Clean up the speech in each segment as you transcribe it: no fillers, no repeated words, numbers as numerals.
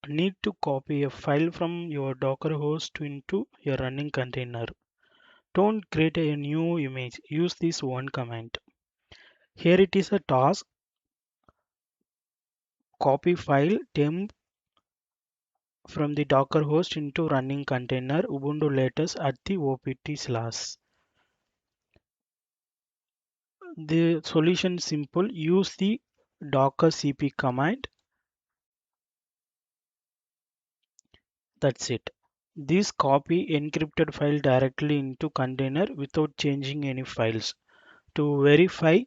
need to copy a file from your Docker host into your running container. Don't create a new image. Use this one command. Here it is a task. Copy file temp from the Docker host into running container Ubuntu latest at the opt/. The solution is simple. Use the docker cp command. That's it. This copy encrypted file directly into container without changing any files. To verify,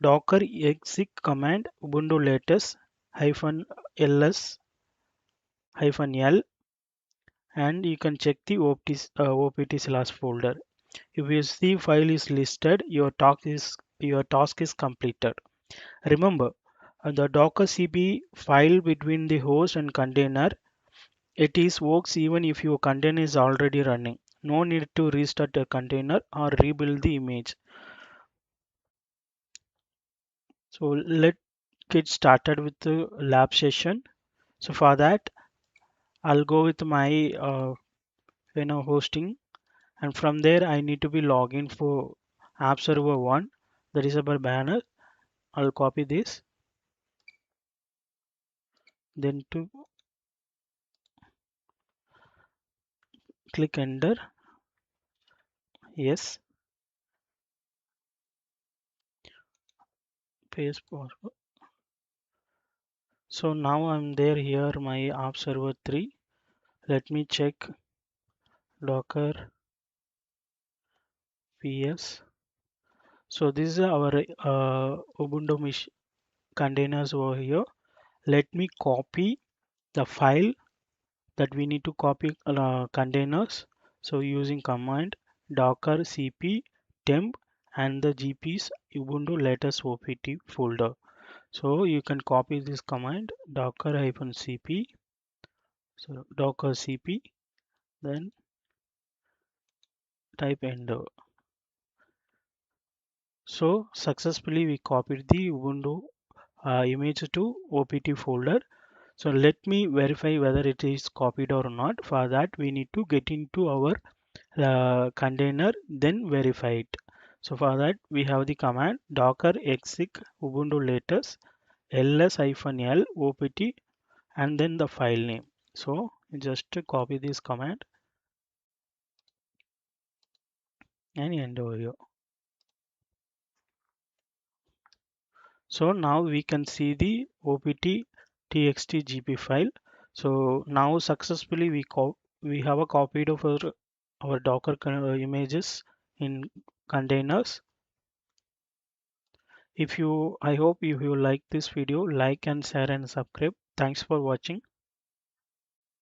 docker exec command ubuntu latest -ls -l, and you can check the opt/ folder. If you see file is listed, your task is completed. Remember, the docker cp file between the host and container, it is works even if your container is already running. No need to restart a container or rebuild the image. So let's get started with the lab session. So for that, I'll go with my hosting, and from there I need to be login for app server 1. That is our banner. I'll copy this, then to click enter. Yes, paste password. So now I'm there here, my app server 3. Let me check docker ps. So this is our Ubuntu containers over here. Let me copy the file that we need to copy containers. So using command docker cp temp and the gp's Ubuntu latest opt folder. So you can copy this command docker-cp, so docker cp, then type enter. So successfully we copied the Ubuntu image to opt folder. So let me verify whether it is copied or not. For that we need to get into our container, then verify it. So for that we have the command docker exec ubuntu latest ls-l opt and then the file name. So just copy this command and enter here. So now we can see the opt txt file. So now successfully we have a copied of our docker images in containers. I hope if you like this video, like and share and subscribe. Thanks for watching.